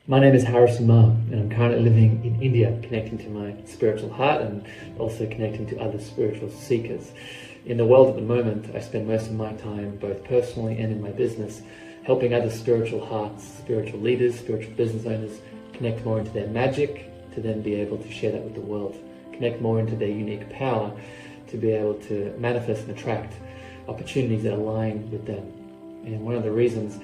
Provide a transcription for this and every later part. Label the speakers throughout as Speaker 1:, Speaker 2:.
Speaker 1: My name is Harrison Ma, and I'm currently living in India, connecting to my spiritual heart and also connecting to other spiritual seekers. In the world at the moment, I spend most of my time, both personally and in my business, helping other spiritual hearts, spiritual leaders, spiritual business owners connect more into their magic to then be able to share that with the world, connect more into their unique power to be able to manifest and attract opportunities that align with them. And one of the reasons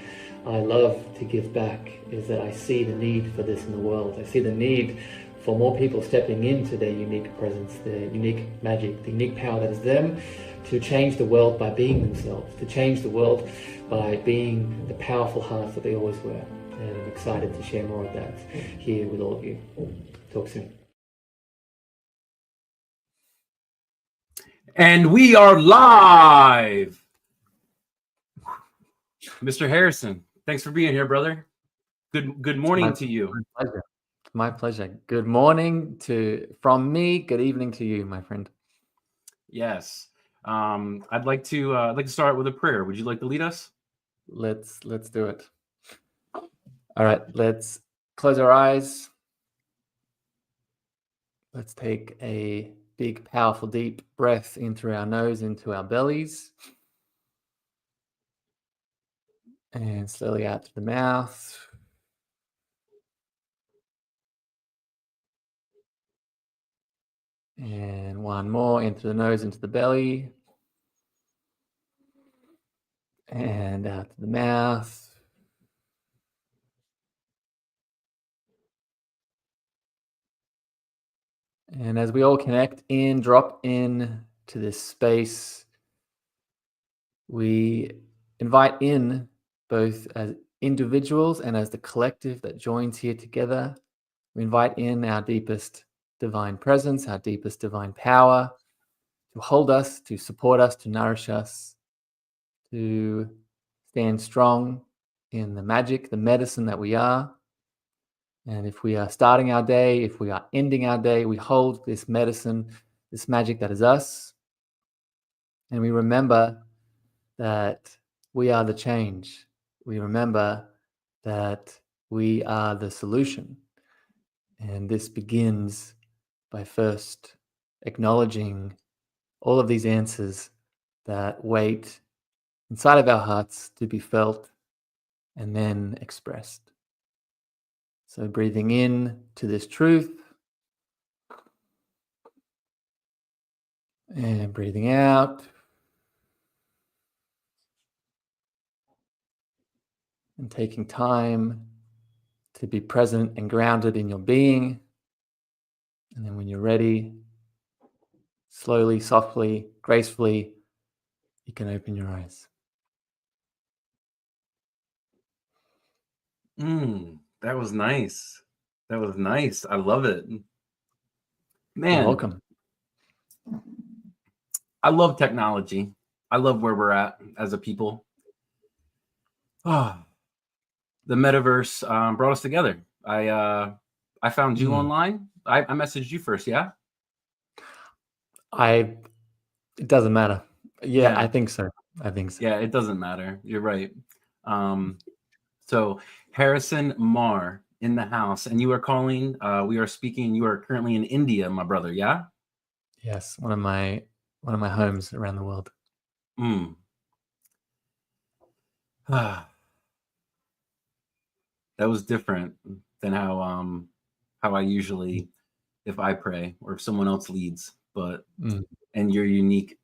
Speaker 1: I love to give back is that I see the need for this in the world. I see the need for more people stepping into their unique presence, their unique magic, the unique power that is them, to change the world by being themselves, to change the world by being the powerful hearts that they always were. And I'm excited to share more of that here with all of you. Talk soon.
Speaker 2: And we are live. Mr. Harrison, thanks for being here, brother. Good morning to you.
Speaker 1: My pleasure. My pleasure. Good morning from me. Good evening to you, my friend.
Speaker 2: Yes. I'd like to start with a prayer. Would you like to lead us?
Speaker 1: Let's do it. All right, let's close our eyes. Let's take a big, powerful, deep breath in through our nose, into our bellies. And slowly out to the mouth. And one more, in through the nose, into the belly. And out to the mouth. And as we all connect in, drop in to this space, we invite in, both as individuals and as the collective that joins here together, we invite in our deepest divine presence, our deepest divine power to hold us, to support us, to nourish us, to stand strong in the magic, the medicine that we are. And if we are starting our day, if we are ending our day, we hold this medicine, this magic that is us. And we remember that we are the change. We remember that we are the solution. And this begins by first acknowledging all of these answers that wait inside of our hearts to be felt and then expressed. So breathing in to this truth and breathing out. And taking time to be present and grounded in your being. And then when you're ready, slowly, softly, gracefully, you can open your eyes.
Speaker 2: That was nice. That was nice. I love it. Man.
Speaker 1: You're welcome.
Speaker 2: I love technology. I love where we're at as a people. The metaverse brought us together. I found you online. I messaged you first, yeah?
Speaker 1: It doesn't matter. Yeah, I think so.
Speaker 2: Yeah, it doesn't matter. You're right. So Harrison Marr in the house, and you are calling. We are speaking. You are currently in India, my brother. Yeah.
Speaker 1: Yes, one of my homes around the world.
Speaker 2: That was different than how I usually, if I pray or if someone else leads, but in your unique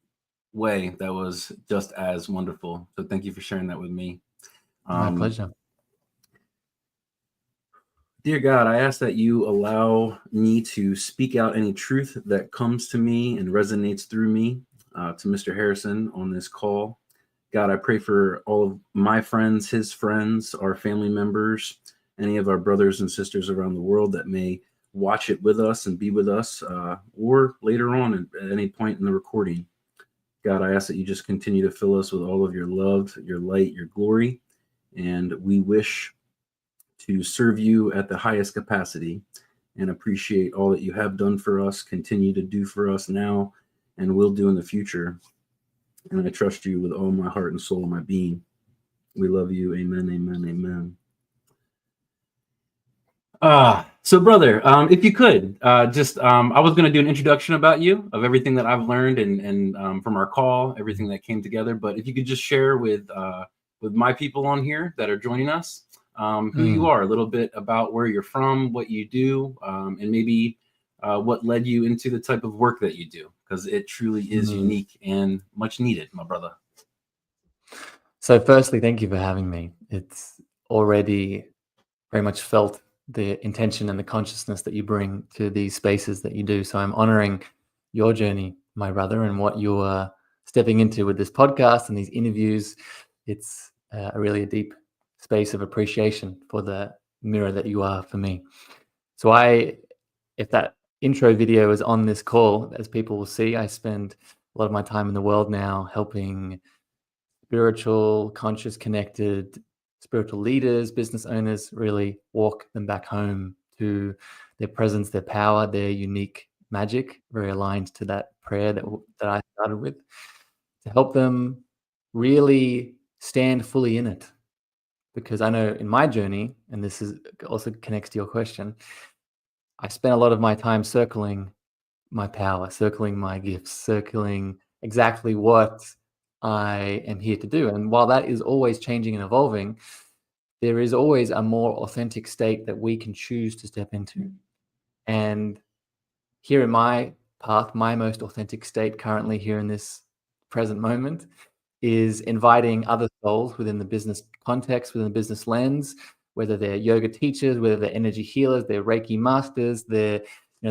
Speaker 2: way, that was just as wonderful. So thank you for sharing that with me.
Speaker 1: My pleasure.
Speaker 2: Dear God, I ask that you allow me to speak out any truth that comes to me and resonates through me to Mr. Harrison on this call. God, I pray for all of my friends, his friends, our family members, any of our brothers and sisters around the world that may watch it with us and be with us, or later on at any point in the recording. God, I ask that you just continue to fill us with all of your love, your light, your glory, and we wish to serve you at the highest capacity and appreciate all that you have done for us, continue to do for us now, and will do in the future. And I trust you with all my heart and soul and my being. We love you. Amen, amen, amen. So brother, if you could, I was going to do an introduction about you, of everything that I've learned and from our call, everything that came together. But if you could just share with my people on here that are joining us, who you
Speaker 1: Mm,
Speaker 2: are, a little bit about where you're from, what you do, and maybe what led you into the type of work that you do, because it truly is
Speaker 1: mm.
Speaker 2: unique and much needed, my brother.
Speaker 1: So firstly, thank you for having me. It's already very much felt the intention and the consciousness that you bring to these spaces that you do. So I'm honoring your journey, my brother, and what you are stepping into with this podcast and these interviews. It's really a deep space of appreciation for the mirror that you are for me. So if that intro video is on this call, as people will see, I spend a lot of my time in the world now helping spiritual, conscious, connected, spiritual leaders, business owners really walk them back home to their presence, their power, their unique magic, very aligned to that prayer that I started with, to help them really stand fully in it. Because I know in my journey, and this is also connects to your question, I spent a lot of my time circling my power, circling my gifts, circling exactly what I am here to do. And while that is always changing and evolving, there is always a more authentic state that we can choose to step into. And here in my path, my most authentic state currently here in this present moment is inviting other souls within the business context, within the business lens, whether they're yoga teachers, whether they're energy healers, they're Reiki masters, they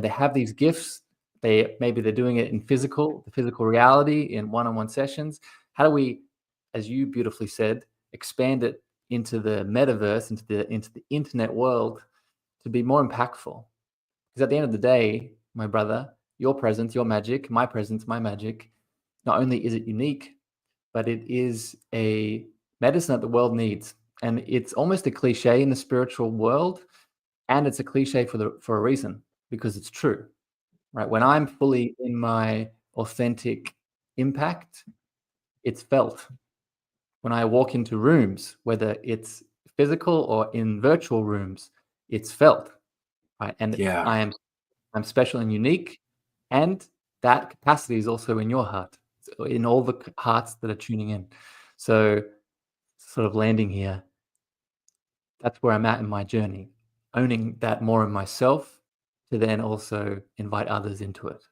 Speaker 1: have these gifts. Maybe they're doing it in the physical reality in one-on-one sessions. How do we, as you beautifully said, expand it into the metaverse, into the internet world to be more impactful? Because at the end of the day, my brother, your presence, your magic, my presence, my magic, not only is it unique, but it is a medicine that the world needs. And it's almost a cliche in the spiritual world, and it's a cliche for a reason, because it's true, right? When I'm fully in my authentic impact, it's felt. When I walk into rooms, whether it's physical or in virtual rooms, it's felt, right? And
Speaker 2: Yeah.
Speaker 1: I'm special and unique, and that capacity is also in your heart, in all the hearts that are tuning in. So sort of landing here, that's where I'm at in my journey, owning that more in myself to then also invite others into it.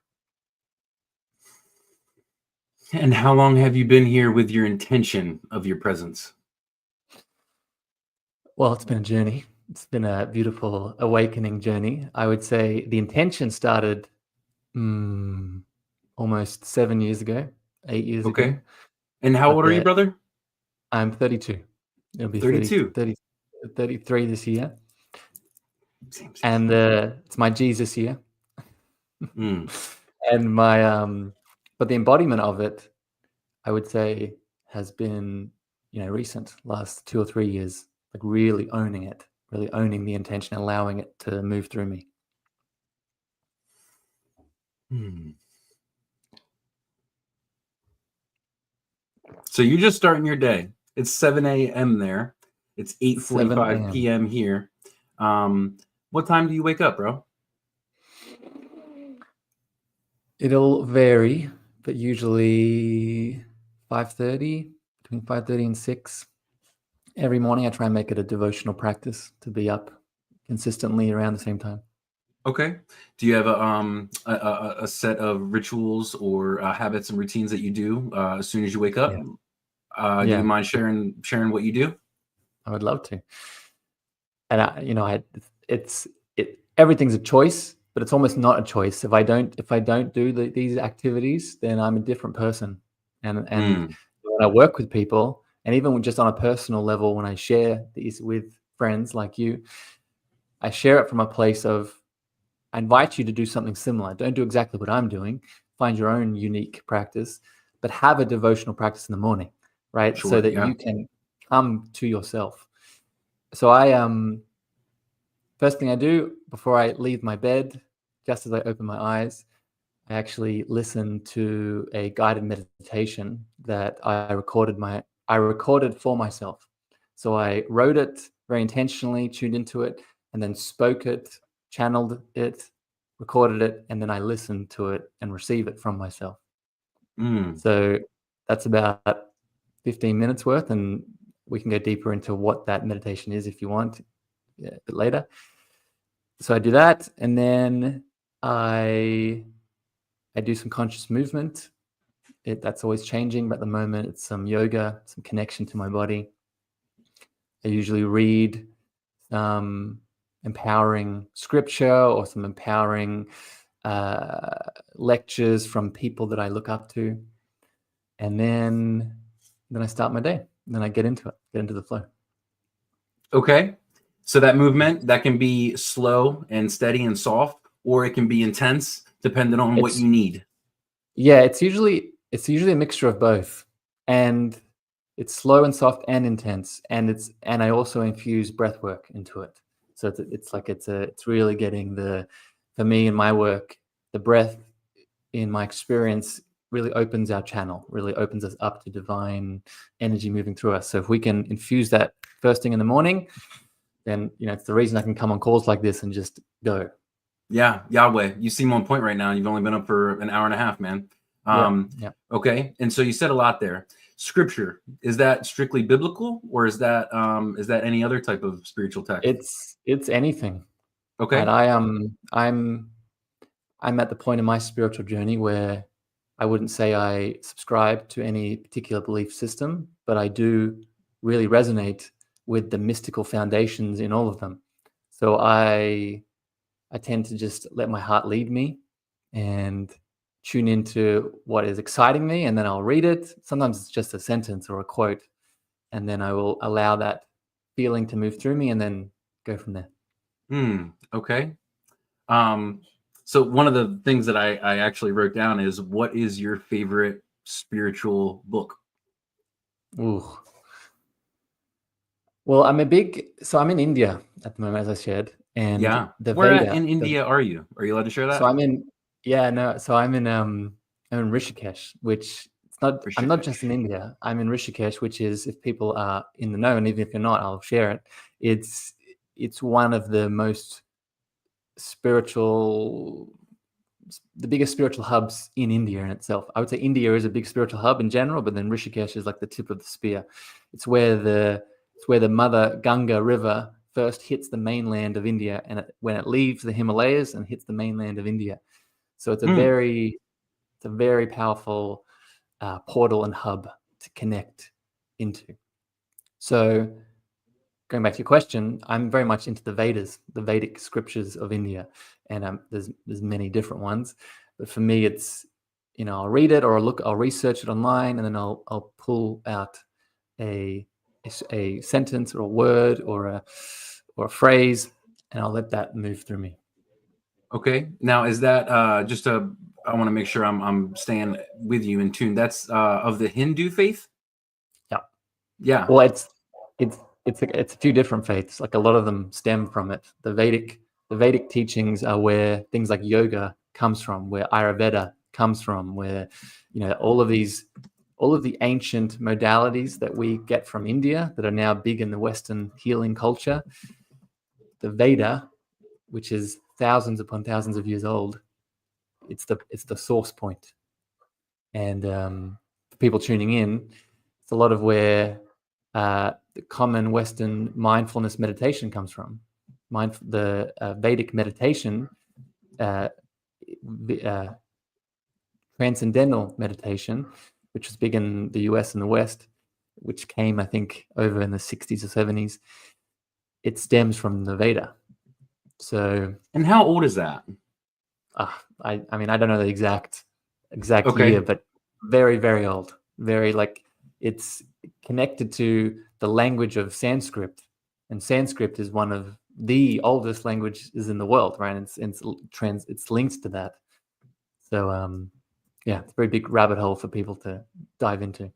Speaker 2: And how long have you been here with your intention of your presence?
Speaker 1: Well, it's been a journey. It's been a beautiful awakening journey. I would say the intention started almost 7 years ago, 8 years ago.
Speaker 2: Okay. And how
Speaker 1: But
Speaker 2: old are you, brother?
Speaker 1: I'm 32. It'll be
Speaker 2: 32.
Speaker 1: 33 this year.
Speaker 2: Same, same,
Speaker 1: And
Speaker 2: same.
Speaker 1: it's my Jesus year.
Speaker 2: Mm.
Speaker 1: And but the embodiment of it, I would say, has been, recent, last 2 or 3 years, like really owning it, really owning the intention, allowing it to move through me.
Speaker 2: Hmm. So you're just starting your day. It's 7 a.m. there. It's
Speaker 1: 7
Speaker 2: 8:45
Speaker 1: a.m.
Speaker 2: p.m. here. What time do you wake up, bro?
Speaker 1: It'll vary, but usually 5:30, between 5:30 and 6. Every morning I try and make it a devotional practice to be up consistently around the same time.
Speaker 2: Okay. Do you have a set of rituals or habits and routines that you do as soon as you wake up?
Speaker 1: Yeah.
Speaker 2: Do you
Speaker 1: Yeah.
Speaker 2: mind sharing what you do?
Speaker 1: I would love to. And everything's a choice, but it's almost not a choice. If I don't do these activities, then I'm a different person. And
Speaker 2: Mm,
Speaker 1: when I work with people, and even just on a personal level, when I share these with friends like you, I share it from a place of I invite you to do something similar. Don't do exactly what I'm doing. Find your own unique practice, but have a devotional practice in the morning, right? So
Speaker 2: sure.
Speaker 1: that
Speaker 2: Yeah.
Speaker 1: you can come to yourself. So first thing I do before I leave my bed, just as I open my eyes, I actually listen to a guided meditation that I recorded for myself. So I wrote it very intentionally, tuned into it, and then spoke it, channeled it, recorded it, and then I listened to it and receive it from myself. So that's about 15 minutes worth, and we can go deeper into what that meditation is if you want a bit later. So I do that, and then I do some conscious movement. That's always changing, but at the moment it's some yoga, some connection to my body. I usually read some empowering scripture or some empowering lectures from people that I look up to, and then I start my day. Then I get into the flow.
Speaker 2: Okay. So that movement, that can be slow and steady and soft, or it can be intense depending on what you need.
Speaker 1: Yeah, it's usually a mixture of both. And it's slow and soft and intense. And I also infuse breath work into it. So it's really getting for me in my work, the breath in my experience really opens our channel, really opens us up to divine energy moving through us. So if we can infuse that first thing in the morning, then it's the reason I can come on calls like this and just go.
Speaker 2: Yeah, Yahweh, you seem on point right now. You've only been up for an hour and a half, man.
Speaker 1: Yeah.
Speaker 2: Okay, and so you said a lot there. Scripture, is that strictly biblical, or is that any other type of spiritual text?
Speaker 1: It's anything.
Speaker 2: Okay.
Speaker 1: Right? I'm at the point in my spiritual journey where I wouldn't say I subscribe to any particular belief system, but I do really resonate with the mystical foundations in all of them. So I tend to just let my heart lead me and tune into what is exciting me, and then I'll read it. Sometimes it's just a sentence or a quote, and then I will allow that feeling to move through me and then go from there.
Speaker 2: Okay. So one of the things that I actually wrote down is, what is your favorite spiritual book?
Speaker 1: Ooh. Well, I'm in India at the moment, as I shared, and
Speaker 2: Yeah.
Speaker 1: the
Speaker 2: Where
Speaker 1: Veda.
Speaker 2: in India are you? Are you allowed to share
Speaker 1: So
Speaker 2: that?
Speaker 1: I'm in, yeah, no, so I'm in Rishikesh, which I'm not just in
Speaker 2: Rishikesh.
Speaker 1: India. I'm in Rishikesh, which is, if people are in the know, and even if you're not, I'll share it. It's one of the most spiritual, the biggest spiritual hubs in India in itself. I would say India is a big spiritual hub in general, but then Rishikesh is like the tip of the spear. It's where the mother Ganga river first hits the mainland of India, and when it leaves the Himalayas and hits the mainland of India. So it's a very powerful portal and hub to connect into. So going back to your question, I'm very much into the Vedas, the Vedic scriptures of India, and there's many different ones. But for me, it's I'll read it, or I'll research it online, and then I'll pull out a sentence or a word or a phrase, and I'll let that move through me.
Speaker 2: Okay. Now, is that I want to make sure I'm staying with you in tune. That's of the Hindu faith?
Speaker 1: Yeah.
Speaker 2: Yeah.
Speaker 1: Well, it's a few different faiths. Like, a lot of them stem from it. The Vedic teachings are where things like yoga comes from, where Ayurveda comes from, where all of the ancient modalities that we get from India that are now big in the Western healing culture. The Veda, which is thousands upon thousands of years old, it's the source point. And for people tuning in, it's a lot of where the common Western mindfulness meditation comes from. The Vedic meditation, transcendental meditation, which was big in the US and the West, which came, I think, over in the 60s or 70s, it stems from the Veda. So,
Speaker 2: and how old is that?
Speaker 1: I mean, I don't know the exact
Speaker 2: Okay.
Speaker 1: year, but very, very old. Very, like, it's connected to the language of Sanskrit, and Sanskrit is one of the oldest languages in the world, right? It's linked to that. So, yeah, it's a very big rabbit hole for people to dive into.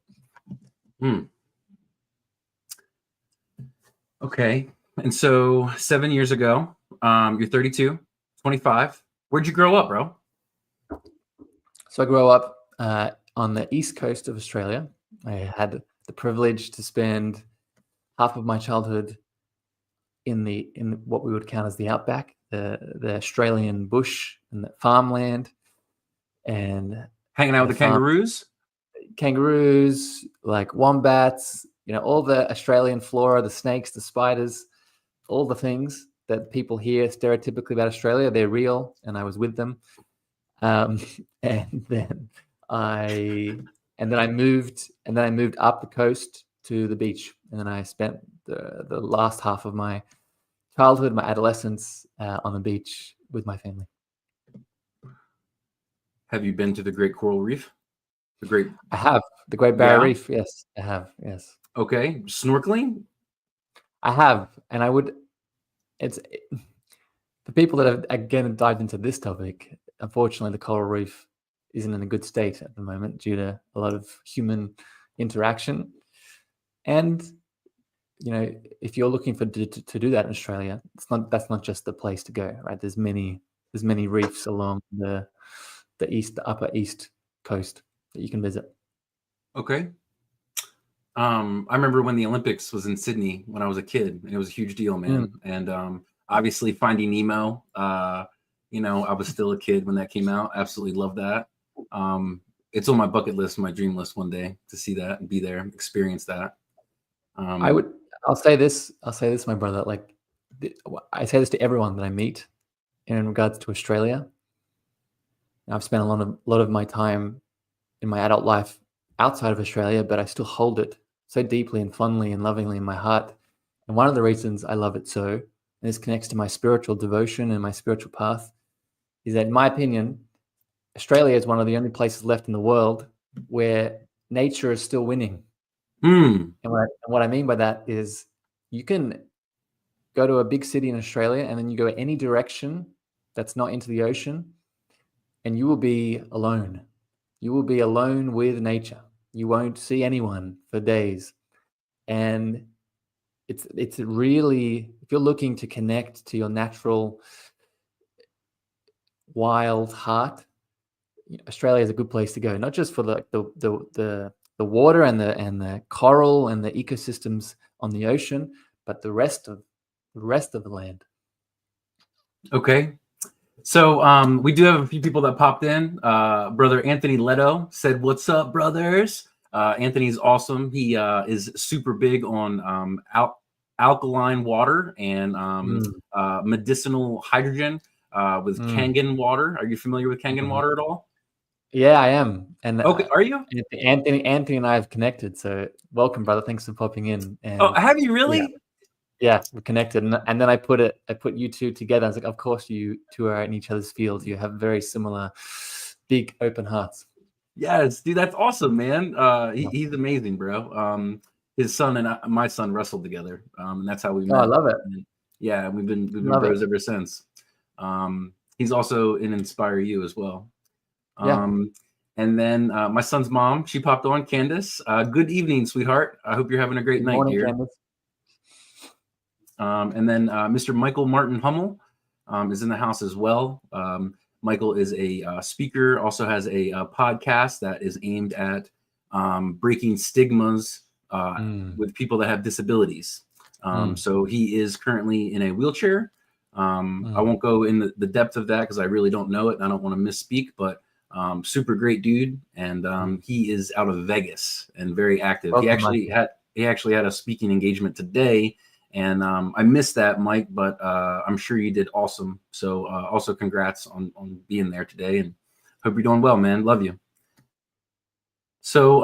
Speaker 2: Okay. And so 7 years ago, you're 32, 25. Where'd you grow up, bro?
Speaker 1: So I grew up on the east coast of Australia. I had the privilege to spend half of my childhood in what we would count as the outback, the Australian bush and the farmland, and
Speaker 2: Hanging out with the kangaroos?
Speaker 1: kangaroos, like wombats, all the Australian flora, the snakes, the spiders, all the things that people hear stereotypically about Australia, they're real, and I was with them. Um, and then I moved up the coast to the beach, and then I spent the last half of my childhood, my adolescence, on the beach with my family.
Speaker 2: Have you been to the Great Coral Reef?
Speaker 1: I have the Great Barrier Reef. Yes, I have. Yes.
Speaker 2: Okay. Snorkeling?
Speaker 1: I have, and I would. It's for people that have again dived into this topic. Unfortunately, the coral reef isn't in a good state at the moment due to a lot of human interaction. And if you're looking to do that in Australia, that's not just the place to go, right? There's many reefs along the upper east coast that you can visit.
Speaker 2: Okay. I remember when the Olympics was in Sydney when I was a kid, and it was a huge deal, man. And obviously Finding Nemo, I was still a kid when that came out. Absolutely love that. It's on my bucket list, my dream list one day to see that and be there, experience that.
Speaker 1: I'll say this, my brother, like I say this to everyone that I meet in regards to Australia. I've spent a lot of my time in my adult life outside of Australia, but I still hold it so deeply and fondly and lovingly in my heart. And one of the reasons I love it so, and this connects to my spiritual devotion and my spiritual path, is that in my opinion, Australia is one of the only places left in the world where nature is still winning. And what I mean by that is you can go to a big city in Australia and then you go any direction that's not into the ocean and you will be alone. You will be alone with nature. You won't see anyone for days. And it's really, if you're looking to connect to your natural wild heart, Australia is a good place to go, not just for the water and the coral and the ecosystems on the ocean, but the rest of the land.
Speaker 2: Okay. So we do have a few people that popped in. Brother Anthony Leto said, "What's up, brothers?" Anthony's awesome. He is super big on alkaline water and medicinal hydrogen with Kangen water. Are you familiar with Kangen water at all?
Speaker 1: Yeah, I am. And
Speaker 2: okay, are you?
Speaker 1: Anthony and I have connected. So welcome, brother. Thanks for popping in. And,
Speaker 2: have you really?
Speaker 1: Yeah, we're connected. And then I put you two together. I was like, of course, you two are in each other's fields. You have very similar, big, open hearts.
Speaker 2: Yes, dude, that's awesome, man. He's amazing, bro. His son and my son wrestled together, and that's how we met.
Speaker 1: I love it.
Speaker 2: And yeah, we've been bros ever since. He's also in Inspire You as well. And then my son's mom, she popped on, Candace. Good evening, sweetheart. I hope you're having a great night,
Speaker 1: morning,
Speaker 2: dear.
Speaker 1: Candace.
Speaker 2: And then Mr. Michael Martin Hummel is in the house as well. Michael is a speaker, also has a podcast that is aimed at breaking stigmas with people that have disabilities. So he is currently in a wheelchair. I won't go in the depth of that because I really don't know it and I don't want to misspeak, but super great dude. And he is out of Vegas and very active.
Speaker 1: Welcome,
Speaker 2: he actually had a speaking engagement today. And I missed that, Mike, but I'm sure you did awesome. So also congrats on being there today and hope you're doing well, man. Love you. So,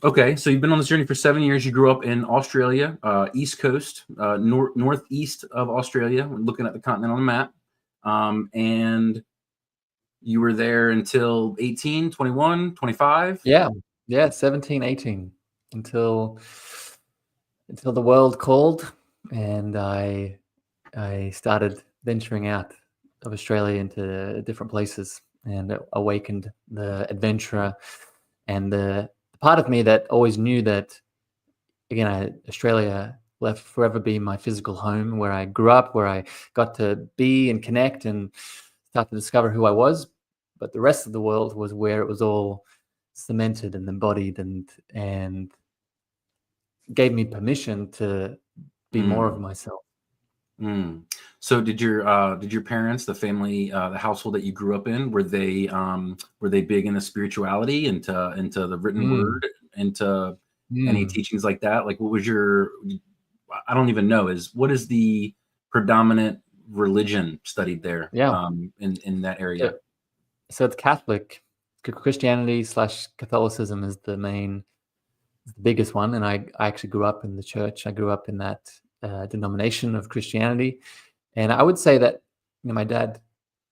Speaker 2: okay. So you've been on this journey for 7 years. You grew up in Australia, East Coast, northeast of Australia, looking at the continent on the map. And you were there until 18, 21, 25?
Speaker 1: Yeah, 17, 18, until the world called. And I started venturing out of Australia into different places and awakened the adventurer and the part of me that always knew that, again, Australia left forever be my physical home, where I grew up, where I got to be and connect and start to discover who I was. But the rest of the world was where it was all cemented and embodied and gave me permission to be more of myself.
Speaker 2: Mm. So did your parents, the family, the household that you grew up in, were they big into spirituality, into the written
Speaker 1: Mm,
Speaker 2: word, into any
Speaker 1: mm.
Speaker 2: teachings like that? Like, what was your? I don't even know. What is the predominant religion studied there,
Speaker 1: Yeah.
Speaker 2: in that
Speaker 1: So,
Speaker 2: area?
Speaker 1: so it's Catholic. Christianity slash Catholicism is the biggest one, and I actually grew up in the church. I grew up in that denomination of Christianity, and I would say that my dad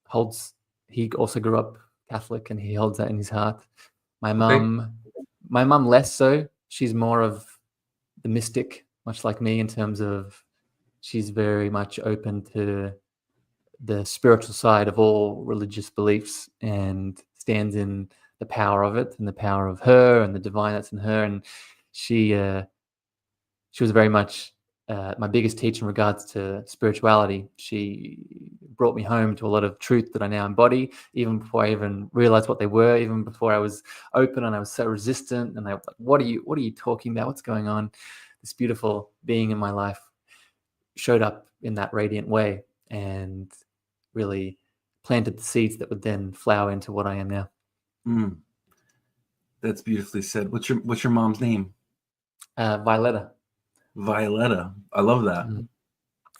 Speaker 1: holds. He also grew up Catholic, and he holds that in his heart. My
Speaker 2: Okay.
Speaker 1: mum, my mum less so. She's more of the mystic, much like me, in terms of she's very much open to the spiritual side of all religious beliefs and stands in the power of it and the power of her and the divine that's in her. And she uh, she was very much my biggest teacher in regards to spirituality. She brought me home to a lot of truth that I now embody, even before I even realized what they were, even before I was open and I was so resistant. And I was like, what are you talking about? What's going on? This beautiful being in my life showed up in that radiant way and really planted the seeds that would then flower into what I am now.
Speaker 2: Mm, that's beautifully said. What's your mom's name?
Speaker 1: Violetta.
Speaker 2: Violetta. I love that.
Speaker 1: Mm.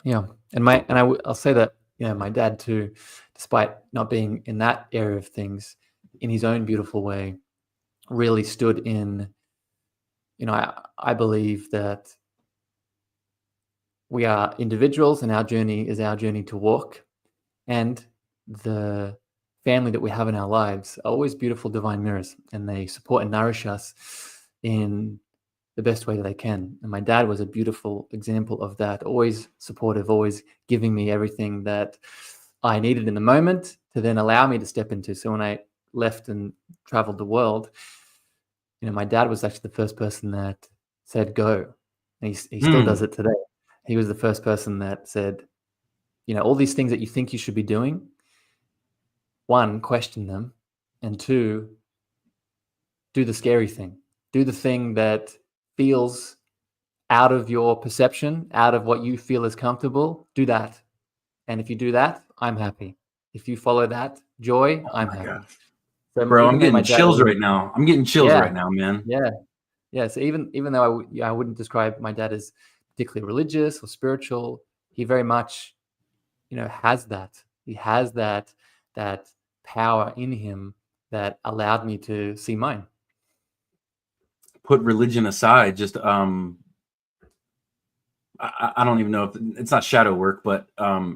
Speaker 1: Yeah, I'll say that my dad too, despite not being in that area of things, in his own beautiful way, really stood in. I believe that we are individuals, and our journey is our journey to walk, and the family that we have in our lives are always beautiful divine mirrors, and they support and nourish us in the best way that they can. And my dad was a beautiful example of that, always supportive, always giving me everything that I needed in the moment to then allow me to step into. So when I left and traveled the world, my dad was actually the first person that said go. And he still does
Speaker 2: Mm,
Speaker 1: it today. He was the first person that said, all these things that you think you should be doing, one, question them, and two, do the scary thing. Do the thing that feels out of your perception, out of what you feel is comfortable. Do that. And if you do that, I'm happy. If you follow that joy,
Speaker 2: oh
Speaker 1: I'm
Speaker 2: my
Speaker 1: happy.
Speaker 2: gosh,
Speaker 1: So
Speaker 2: bro, I'm
Speaker 1: even though my
Speaker 2: getting
Speaker 1: dad
Speaker 2: chills
Speaker 1: was,
Speaker 2: right now. I'm getting chills
Speaker 1: yeah,
Speaker 2: right now, man.
Speaker 1: yeah, yeah. So even though I wouldn't describe my dad as particularly religious or spiritual, he very much, has that. He has that power in him that allowed me to see mine.
Speaker 2: Put religion aside, just I don't even know if it's not shadow work, but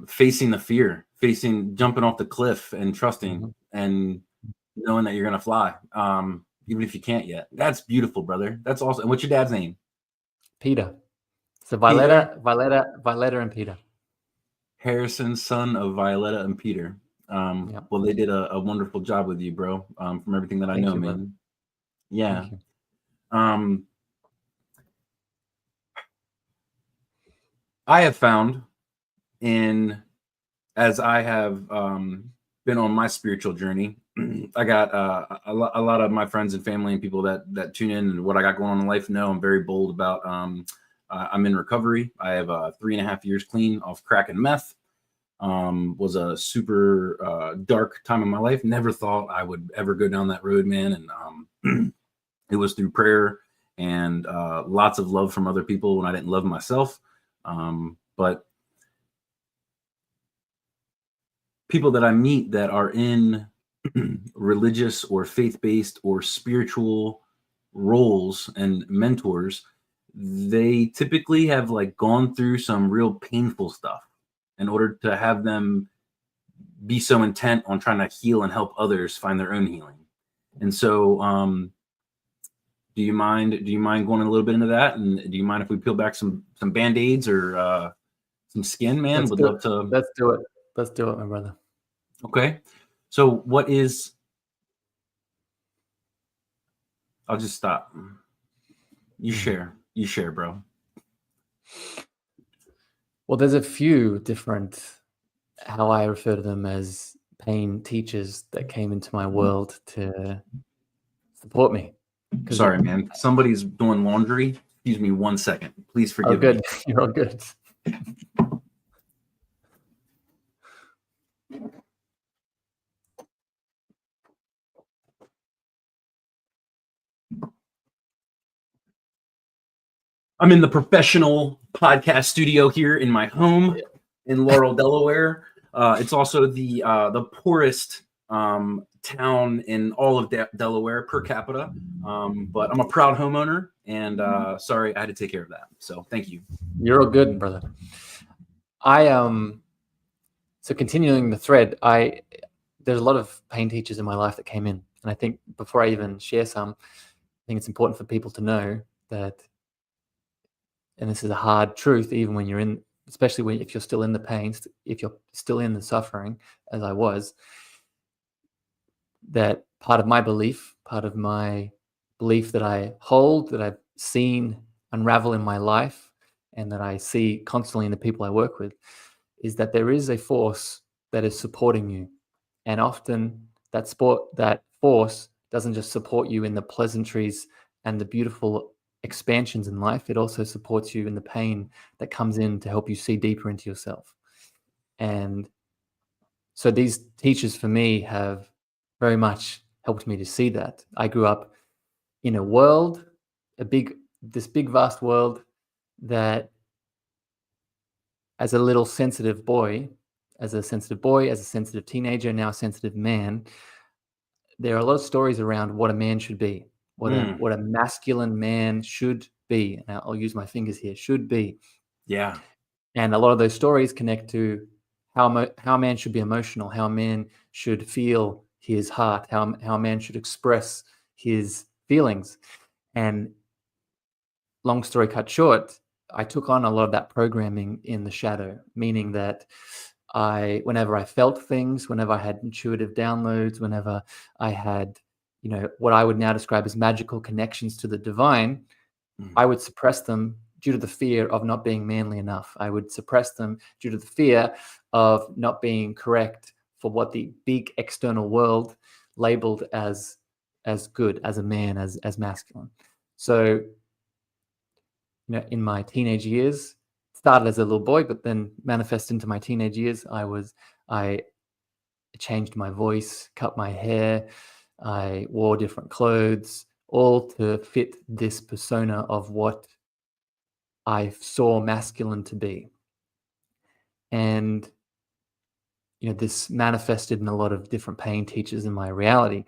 Speaker 2: facing the fear, facing jumping off the cliff and trusting
Speaker 1: Mhm.
Speaker 2: and knowing that you're gonna fly, even if you can't yet. That's beautiful, brother. That's awesome. And what's your dad's name?
Speaker 1: Peter. So
Speaker 2: Peter
Speaker 1: Violetta, and Peter.
Speaker 2: Harrison, son of Violetta and Peter.
Speaker 1: Yeah.
Speaker 2: Well, they did a wonderful job with you, bro. From everything that I
Speaker 1: Thank
Speaker 2: know,
Speaker 1: you, brother.
Speaker 2: man. Yeah.
Speaker 1: Thank you.
Speaker 2: Um, I have found in as I have been on my spiritual journey, I got a lot of my friends and family and people that tune in and what I got going on in life know I'm very bold about. I'm in recovery. I have 3.5 years clean off crack and meth. Was a super dark time in my life. Never thought I would ever go down that road, man. And it was through prayer and lots of love from other people when I didn't love myself. But people that I meet that are in religious or faith based or spiritual roles and mentors, they typically have like gone through some real painful stuff in order to have them be so intent on trying to heal and help others find their own healing. And so, do you mind going a little bit into that? And do you mind if we peel back some band-aids or some skin, man?
Speaker 1: Let's
Speaker 2: Would
Speaker 1: do it.
Speaker 2: love to.
Speaker 1: Let's do it. Let's do it, my brother.
Speaker 2: Okay. So what is I'll just stop. You
Speaker 1: Mhm.
Speaker 2: share. You share, bro.
Speaker 1: Well, there's a few different, how I refer to them as pain teachers that came into my world to support me. Because,
Speaker 2: Sorry, man. Somebody's doing laundry. Excuse me 1 second. Please
Speaker 1: oh,
Speaker 2: forgive me.
Speaker 1: good. You're all good.
Speaker 2: I'm in the professional podcast studio here in my home in Laurel, Delaware. It's also the poorest town in all of Delaware per capita. But I'm a proud homeowner, and sorry, I had to take care of that. So thank you.
Speaker 1: You're all good, brother. So continuing the thread, there's a lot of pain teachers in my life that came in, and I think before I even share some, I think it's important for people to know that, and this is a hard truth, even when you're in, especially if you're still in the pain, if you're still in the suffering, as I was, that part of my belief that I hold, that I've seen unravel in my life, and that I see constantly in the people I work with, is that there is a force that is supporting you. And often that force doesn't just support you in the pleasantries and the beautiful expansions in life, it also supports you in the pain that comes in to help you see deeper into yourself. And so these teachers for me have very much helped me to see that. I grew up in a world, this big vast world that, as a little sensitive boy, as a sensitive teenager, now a sensitive man, there are a lot of stories around what a man should be, what a masculine man should be. Now I'll use my fingers here, should be.
Speaker 2: Yeah.
Speaker 1: And a lot of those stories connect to how a man should be emotional, how a man should feel his heart, how a man should express his feelings. And long story cut short, I took on a lot of that programming in the shadow, meaning that whenever I felt things, whenever I had intuitive downloads, whenever I had, what I would now describe as magical connections to the divine, I would suppress them due to the fear of not being manly enough. I would suppress them due to the fear of not being correct for what the big external world labeled as good, as a man, as masculine. So, in my teenage years, started as a little boy, but then manifested into my teenage years, I changed my voice, cut my hair, I wore different clothes, all to fit this persona of what I saw masculine to be. And this manifested in a lot of different pain teachers in my reality.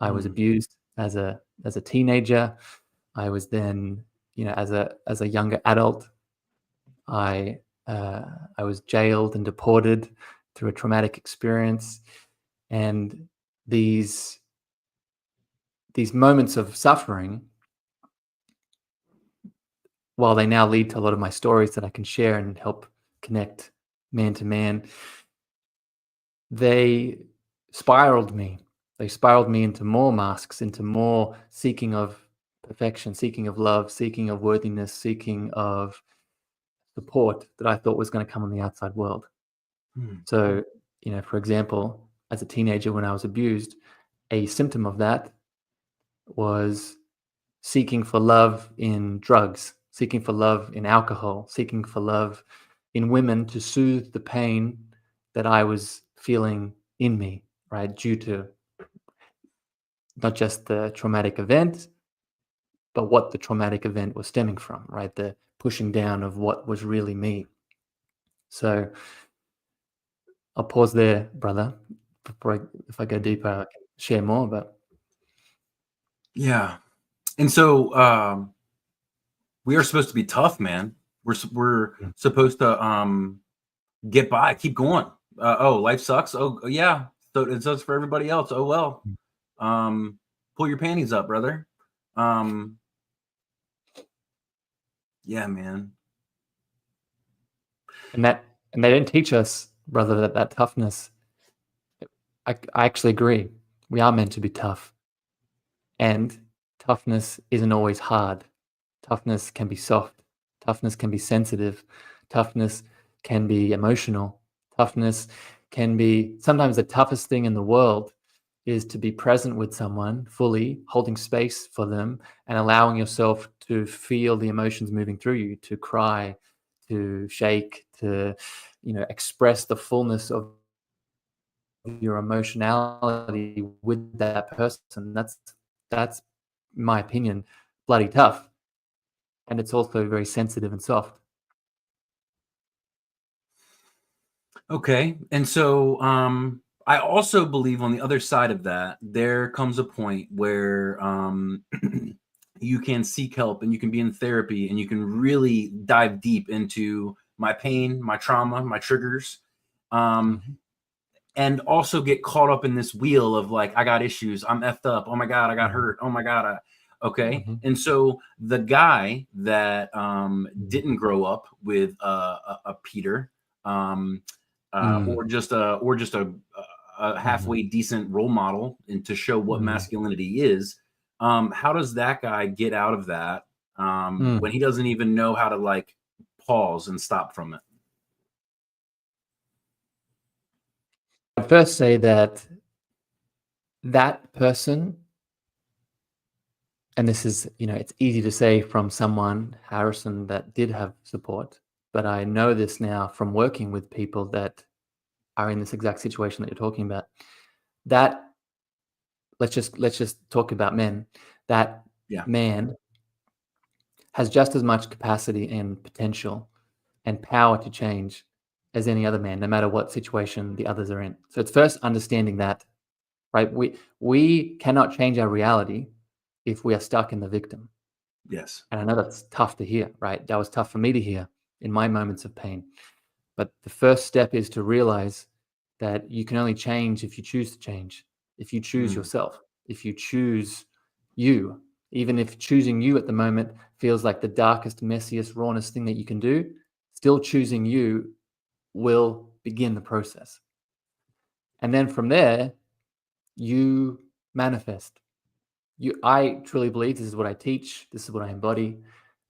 Speaker 1: I was abused as a teenager. I was then, as a younger adult, I was jailed and deported through a traumatic experience, and these moments of suffering, while they now lead to a lot of my stories that I can share and help connect man to man, they spiraled me. They spiraled me into more masks, into more seeking of perfection, seeking of love, seeking of worthiness, seeking of support that I thought was going to come in the outside world. So, for example, as a teenager when I was abused, a symptom of that was seeking for love in drugs, seeking for love in alcohol, seeking for love in women to soothe the pain that I was feeling in me, right? Due to not just the traumatic event, but what the traumatic event was stemming from, right? The pushing down of what was really me. So I'll pause there, brother. If I go deeper, I can share more. But
Speaker 2: yeah, and so we are supposed to be tough, man. We're supposed to get by, keep going. Oh, life sucks. Oh, yeah. So it sucks for everybody else. Oh well. Pull your panties up, brother. Yeah, man.
Speaker 1: and they didn't teach us, brother, that toughness. I actually agree. We are meant to be tough, and toughness isn't always hard. Toughness can be soft. Toughness can be sensitive. Toughness can be emotional. Toughness can be sometimes the toughest thing in the world is to be present with someone fully, holding space for them and allowing yourself to feel the emotions moving through you, to cry, to shake, to express the fullness of your emotionality with that person. That's in my opinion bloody tough, and it's also very sensitive and soft.
Speaker 2: Okay. And so I also believe on the other side of that, there comes a point where you can seek help and you can be in therapy and you can really dive deep into my pain, my trauma, my triggers. Um,
Speaker 1: Mhm.
Speaker 2: and also get caught up in this wheel of like, I got issues, I'm effed up, oh my god, I got
Speaker 1: Mhm.
Speaker 2: hurt, oh my god, okay.
Speaker 1: Mhm.
Speaker 2: And so the guy that
Speaker 1: Mhm.
Speaker 2: didn't grow up with a Peter, um,
Speaker 1: Mm.
Speaker 2: or just a
Speaker 1: Mhm.
Speaker 2: halfway decent role model and to show what
Speaker 1: Mm.
Speaker 2: masculinity is, how does that guy get out of that
Speaker 1: Mm.
Speaker 2: when he doesn't even know how to like pause and stop from it?
Speaker 1: I'd first say that that person, and this is, it's easy to say from someone, Harrison, that did have support, but I know this now from working with people that are in this exact situation that you're talking about. That let's just talk about men. That
Speaker 2: Yeah.
Speaker 1: man has just as much capacity and potential and power to change as any other man, no matter what situation the others are in. So it's first understanding that, right? We cannot change our reality if we are stuck in the victim.
Speaker 2: Yes.
Speaker 1: And I know that's tough to hear, right? That was tough for me to hear in my moments of pain. But the first step is to realize that you can only change if you choose to change, if you choose
Speaker 2: Mm,
Speaker 1: yourself, if you choose you, even if choosing you at the moment feels like the darkest, messiest, rawest thing that you can do, still choosing you will begin the process. And then from there, you manifest. I truly believe, this is what I teach, this is what I embody,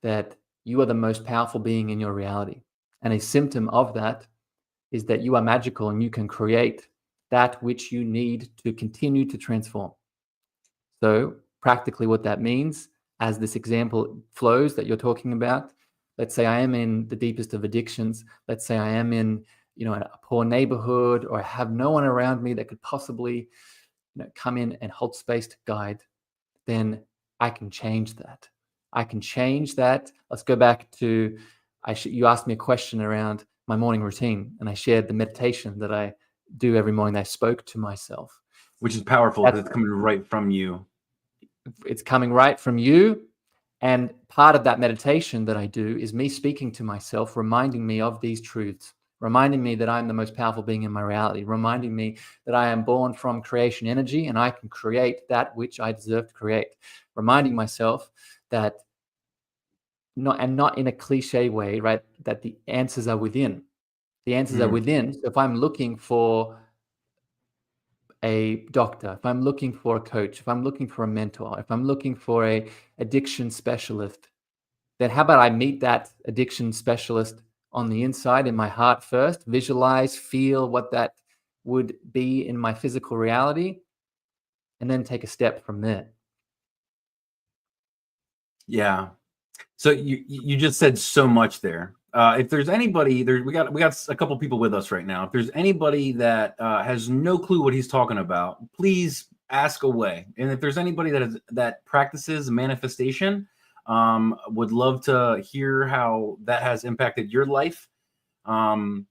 Speaker 1: that you are the most powerful being in your reality. And a symptom of that is that you are magical and you can create that which you need to continue to transform. So, practically, what that means, as this example flows that you're talking about, let's say I am in the deepest of addictions. Let's say I am in, a poor neighborhood, or I have no one around me that could possibly, come in and hold space to guide. Then I can change that. I can change that. Let's go back to, you asked me a question around my morning routine, and I shared the meditation that I do every morning. That I spoke to myself.
Speaker 2: which is powerful
Speaker 1: That's
Speaker 2: because it's coming right from you.
Speaker 1: It's coming right from you. And part of that meditation that I do is me speaking to myself, reminding me of these truths, reminding me that I'm the most powerful being in my reality, reminding me that I am born from creation energy and I can create that which I deserve to create, reminding myself that, not in a cliche way, right, that the answers are within. The answers are
Speaker 2: Mm,
Speaker 1: within. So if I'm looking for a doctor, if I'm looking for a coach, if I'm looking for a mentor, if I'm looking for a addiction specialist, then how about I meet that addiction specialist on the inside in my heart first, visualize, feel what that would be in my physical reality, and then take a step from there.
Speaker 2: yeah. So you just said so much there. If there's anybody there, we got a couple people with us right now. If there's anybody that has no clue what he's talking about, please ask away. And if there's anybody that practices manifestation, would love to hear how that has impacted your life. Um,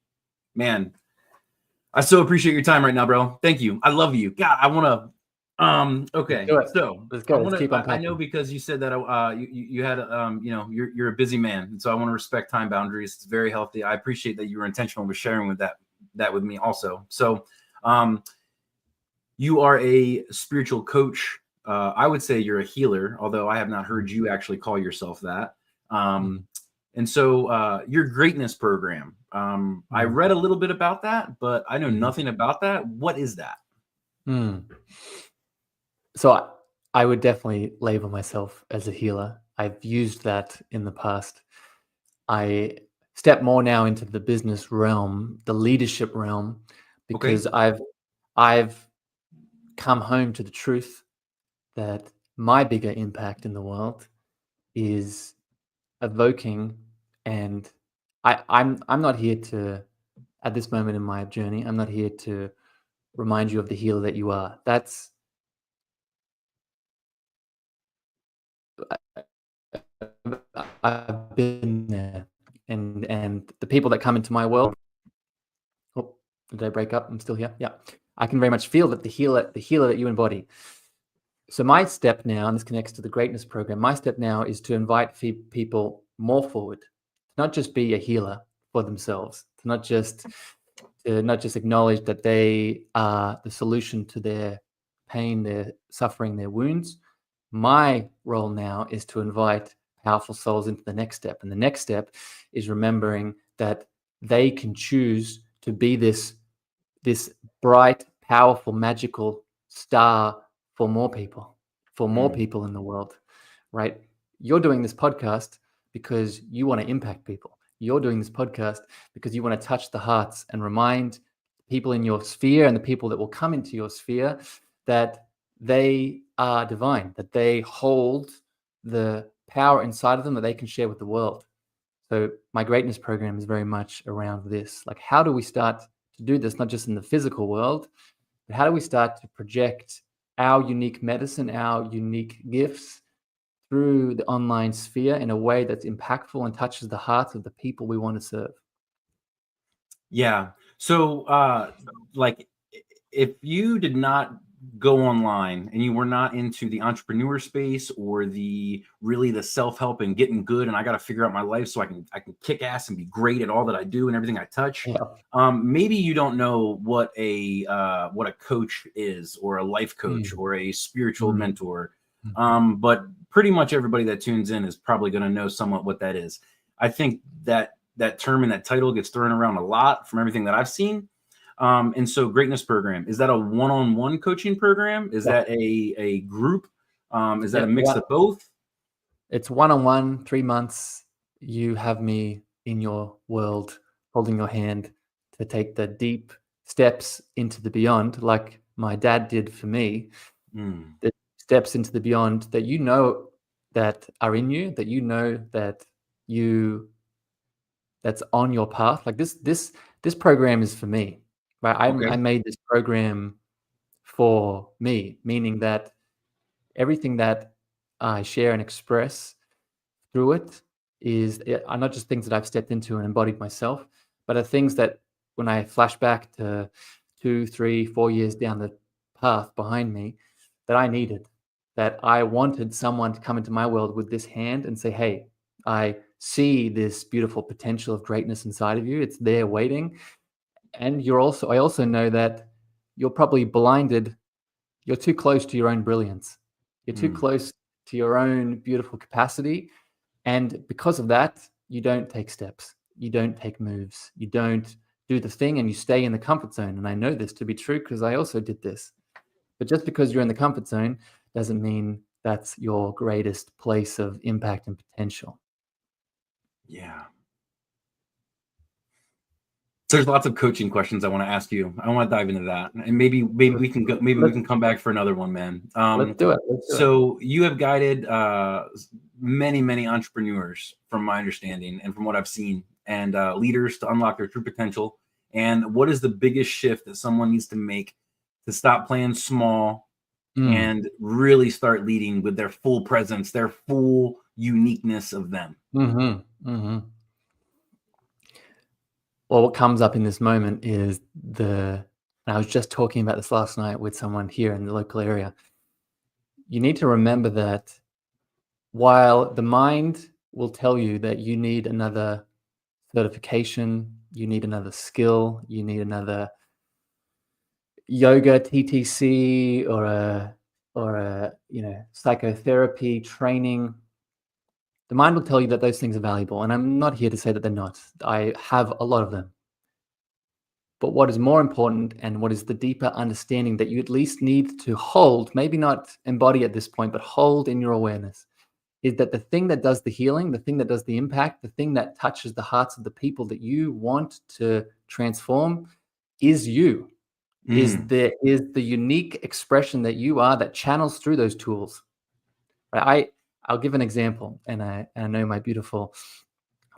Speaker 2: Man, I so appreciate your time right now, bro. Thank you. I love you. God, I want to.
Speaker 1: Let's
Speaker 2: Okay,
Speaker 1: do it.
Speaker 2: so
Speaker 1: Let's
Speaker 2: I
Speaker 1: go. Let's
Speaker 2: want to.
Speaker 1: keep
Speaker 2: I know
Speaker 1: unpacking.
Speaker 2: because you said that you had you're a busy man, and so I want to respect time boundaries. It's very healthy. I appreciate that you were intentional with sharing that with me also. So, um, you are a spiritual coach. I would say you're a healer, although I have not heard you actually call yourself that. Um,
Speaker 1: Mhm.
Speaker 2: and so your greatness program, I
Speaker 1: Mhm.
Speaker 2: read a little bit about that, but I know
Speaker 1: Mhm.
Speaker 2: nothing about that. What is that?
Speaker 1: Mm. So I would definitely label myself as a healer. I've used that in the past. I step more now into the business realm, the leadership realm,
Speaker 2: Okay.
Speaker 1: because I've come home to the truth that my bigger impact in the world is evoking, and I'm not here to, at this moment in my journey, I'm not here to remind you of the healer that you are. I've been there, and the people that come into my world. Oh, did I break up? I'm still here. Yeah, I can very much feel that the healer that you embody. So my step now, and this connects to the greatness program, my step now is to invite people more forward, to not just be a healer for themselves, to not just acknowledge that they are the solution to their pain, their suffering, their wounds. My role now is to invite powerful souls into the next step. And the next step is remembering that they can choose to be this bright, powerful, magical star for more people, in the world, right? You're doing this podcast because you want to impact people. You're doing this podcast because you want to touch the hearts and remind people in your sphere and the people that will come into your sphere that they are divine, that they hold the power inside of them that they can share with the world. So my greatness program is very much around this. Like, how do we start to do this, not just in the physical world, but how do we start to project our unique medicine, our unique gifts through the online sphere in a way that's impactful and touches the hearts of the people we want to serve?
Speaker 2: Yeah. So, like, if you did not go online and you were not into the entrepreneur space or the self-help and getting good and I got to figure out my life so I can kick ass and be great at all that I do and everything I touch,
Speaker 1: Yeah.
Speaker 2: maybe you don't know what a coach is, or a life coach,
Speaker 1: Mm.
Speaker 2: or a spiritual mentor.
Speaker 1: Mhm.
Speaker 2: But pretty much everybody that tunes in is probably going to know somewhat what that is. I think that term and that title gets thrown around a lot from everything that I've seen. And so greatness program, is that a one-on-one coaching program? Is
Speaker 1: Yeah.
Speaker 2: that a group? Is that a
Speaker 1: Yep.
Speaker 2: mix of both?
Speaker 1: It's one-on-one, 3 months. You have me in your world, holding your hand to take the deep steps into the beyond, like my dad did for me.
Speaker 2: Mm.
Speaker 1: The steps into the beyond that you know that are in you, that you know that you that's on your path. Like this program is for me, right? I
Speaker 2: Okay.
Speaker 1: made this program for me, meaning that everything that I share and express through it are not just things that I've stepped into and embodied myself, but are things that when I flash back to 2, 3, 4 years down the path behind me, that I needed, that I wanted someone to come into my world with this hand and say, "Hey, I see this beautiful potential of greatness inside of you. It's there waiting." And I also know that you're probably blinded. You're too close to your own brilliance. You're too
Speaker 2: Mm.
Speaker 1: close to your own beautiful capacity, and because of that, you don't take steps, you don't take moves, you don't do the thing, and you stay in the comfort zone. And I know this to be true because I also did this. But just because you're in the comfort zone doesn't mean that's your greatest place of impact and potential.
Speaker 2: Yeah. So there's lots of coaching questions I want to ask you. I want to dive into that, and maybe we can go. Maybe we
Speaker 1: Let's,
Speaker 2: can come back for another one, man.
Speaker 1: let's do it. Let's do it.
Speaker 2: So you have guided many entrepreneurs, from my understanding and from what I've seen, and leaders to unlock their true potential. And what is the biggest shift that someone needs to make to stop playing small
Speaker 1: Mm.
Speaker 2: and really start leading with their full presence, their full uniqueness of them?
Speaker 1: Mm-hmm. Mm-hmm. Well, what comes up in this moment is and I was just talking about this last night with someone here in the local area. You need to remember that while the mind will tell you that you need another certification, you need another skill, you need another yoga TTC or a psychotherapy training, the mind will tell you that those things are valuable. And I'm not here to say that they're not. I have a lot of them. But what is more important, and what is the deeper understanding that you at least need to hold, maybe not embody at this point, but hold in your awareness, is that the thing that does the healing, the thing that does the impact, the thing that touches the hearts of the people that you want to transform is you,
Speaker 2: Mm.
Speaker 1: is the unique expression that you are that channels through those tools. Right? I'll give an example, and I know my beautiful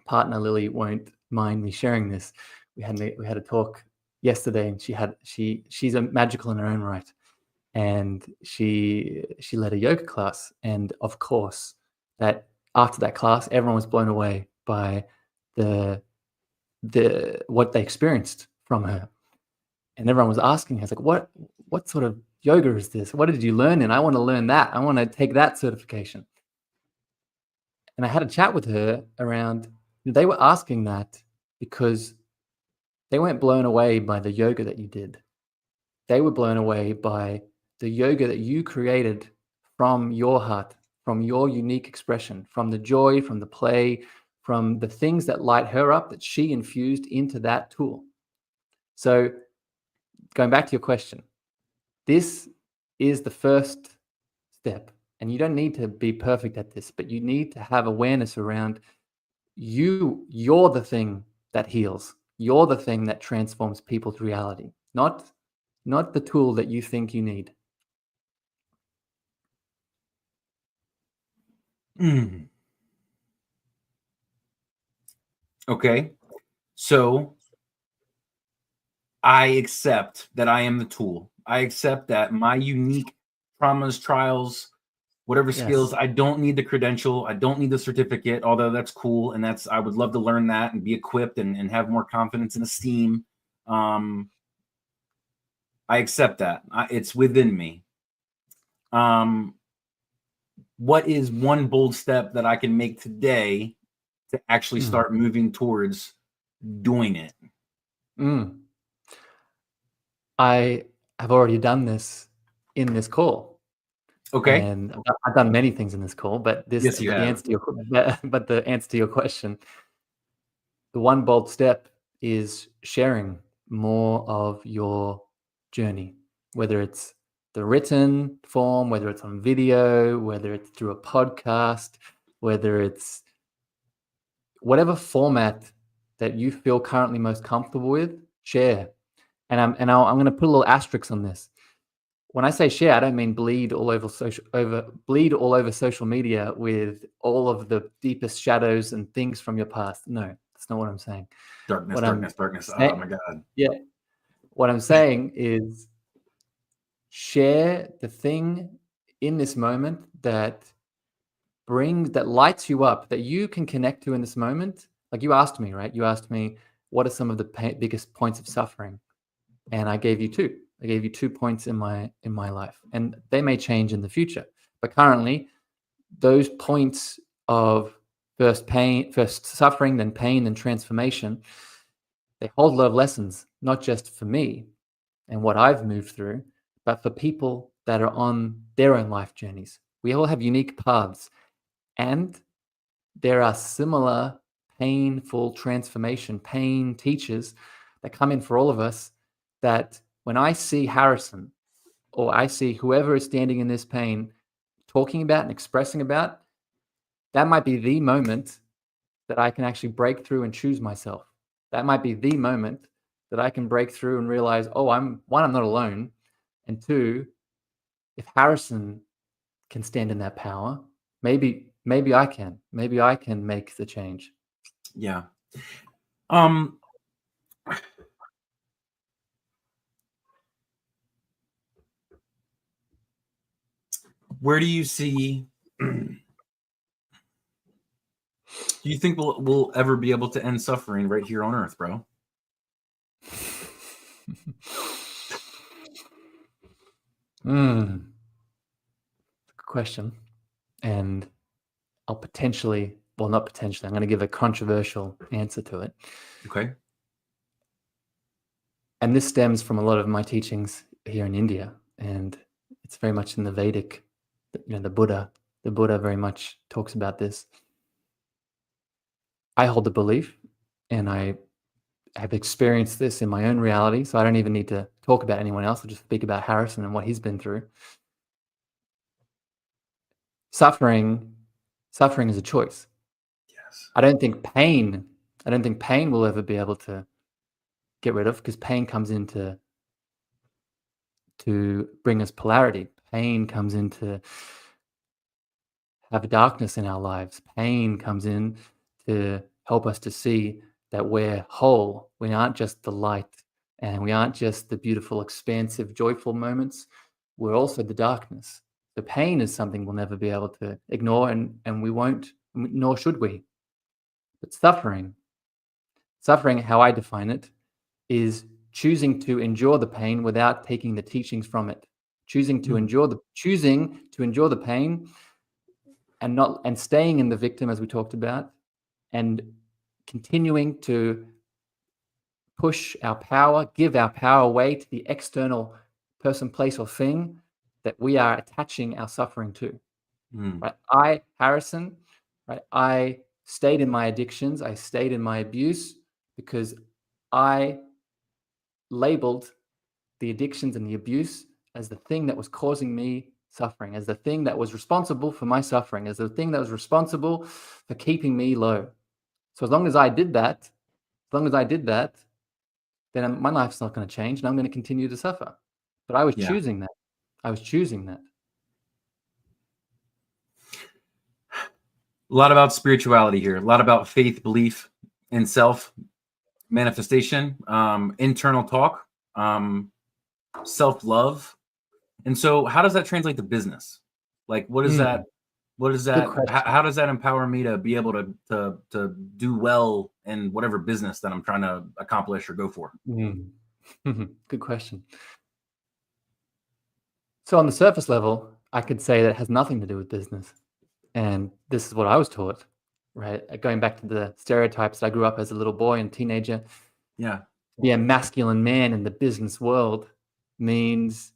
Speaker 1: partner Lily won't mind me sharing this. We had a talk yesterday, and she's a magical in her own right, and she led a yoga class, and of course, that after that class, everyone was blown away by the what they experienced from her, and everyone was asking her, it's like, what sort of yoga is this? What did you learn? And I want to learn that. I want to take that certification. And I had a chat with her around. They were asking that because they weren't blown away by the yoga that you did. They were blown away by the yoga that you created from your heart, from your unique expression, from the joy, from the play, from the things that light her up that she infused into that tool. So going back to your question, this is the first step. And you don't need to be perfect at this, but you need to have awareness around you're the thing that heals. You're the thing that transforms people's reality, not the tool that you think you need.
Speaker 2: Okay. So I accept that I am the tool. I accept that my unique traumas, trials, whatever skills,
Speaker 1: Yes.
Speaker 2: I don't need the credential. I don't need the certificate, although that's cool. And I would love to learn that and be equipped and have more confidence and esteem. I accept that. It's within me. What is one bold step that I can make today to actually start moving towards doing it?
Speaker 1: I have already done this in this call.
Speaker 2: Okay.
Speaker 1: And I've done many things in this call, but
Speaker 2: Yes, you
Speaker 1: the
Speaker 2: have.
Speaker 1: answer to your question, the one bold step is sharing more of your journey, whether it's the written form, whether it's on video, whether it's through a podcast, whether it's whatever format that you feel currently most comfortable with, share. And I'm going to put a little asterisk on this. When I say share, I don't mean bleed all over social media with all of the deepest shadows and things from your past. No, that's not what I'm saying.
Speaker 2: Darkness.
Speaker 1: Say,
Speaker 2: Oh my God.
Speaker 1: yeah. What I'm saying is share the thing in this moment that lights you up, that you can connect to in this moment. Like you asked me, right? You asked me, what are some of the biggest points of suffering? And I gave you two. I gave you 2 points in my life, and they may change in the future. But currently, those points of first suffering, then pain, then transformation, they hold a lot of lessons, not just for me and what I've moved through, but for people that are on their own life journeys. We all have unique paths, and there are similar painful pain teachers that come in for all of us, that when I see Harrison or I see whoever is standing in this pain talking about and expressing about, that might be the moment that I can actually break through and choose myself. That might be the moment that I can break through and realize, oh, I'm not alone. And two, if Harrison can stand in that power, maybe I can. Maybe I can make the change.
Speaker 2: Yeah. Where do you see? Do you think we'll ever be able to end suffering right here on Earth, bro?
Speaker 1: Good question. And I'll potentially, well, not potentially, I'm going to give a controversial answer to it.
Speaker 2: Okay.
Speaker 1: And this stems from a lot of my teachings here in India, and it's very much in the Vedic, the Buddha very much talks about this. I hold the belief, and I have experienced this in my own reality, so I don't even need to talk about anyone else. I'll just speak about Harrison and what he's been through. Suffering is a choice.
Speaker 2: Yes.
Speaker 1: I don't think pain will ever be able to get rid of, because pain comes in to bring us polarity. Pain comes in to have a darkness in our lives. Pain comes in to help us to see that we're whole. We aren't just the light And we aren't just the beautiful, expansive, joyful moments. We're also the darkness. The pain is something we'll never be able to ignore, and we won't, nor should we. But suffering, how I define it, is choosing to endure the pain without taking the teachings from it. Choosing to endure the pain and staying in the victim, as we talked about, and continuing to push our power, give our power away to the external person, place, or thing that we are attaching our suffering to. Right? I, Harrison, right? I stayed in my addictions. I stayed in my abuse because I labeled the addictions and the abuse as the thing that was causing me suffering, as the thing that was responsible for my suffering, as the thing that was responsible for keeping me low. So as long as I did that, then my life's not going to change and I'm going to continue to suffer. But I was choosing that. I was choosing that.
Speaker 2: A lot about spirituality here, a lot about faith, belief in self, manifestation, internal talk, self-love. And so how does that translate to business? Like, what is that? What is that? How does that empower me to be able to do well in whatever business that I'm trying to accomplish or go for?
Speaker 1: Good question. So on the surface level, I could say that it has nothing to do with business. And this is what I was taught, right? Going back to the stereotypes that I grew up as a little boy and teenager.
Speaker 2: Yeah.
Speaker 1: To be a masculine man in the business world means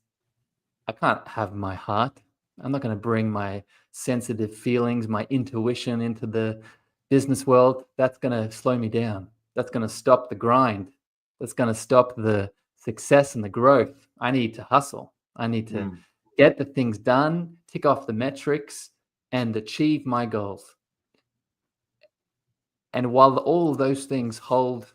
Speaker 1: I can't have my heart. I'm not going to bring my sensitive feelings, my intuition into the business world. That's going to slow me down. That's going to stop the grind. That's going to stop the success and the growth. I need to hustle. I need to get the things done, tick off the metrics, and achieve my goals. And while all of those things hold,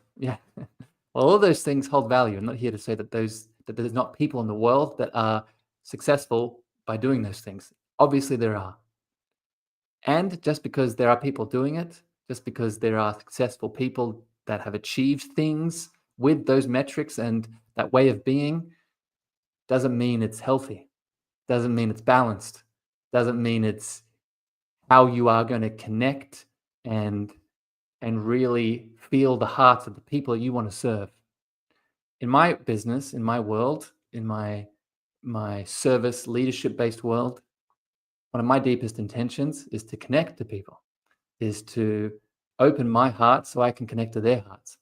Speaker 1: all those things hold value, I'm not here to say that there's not people in the world that are successful by doing those things. Obviously there are. And just because there are people doing it, just because there are successful people that have achieved things with those metrics and that way of being, doesn't mean it's healthy, doesn't mean it's balanced, doesn't mean it's how you are going to connect and really feel the hearts of the people you want to serve. In my business, in my world, in my service leadership-based world, one of my deepest intentions is to connect to people, is to open my heart so I can connect to their hearts.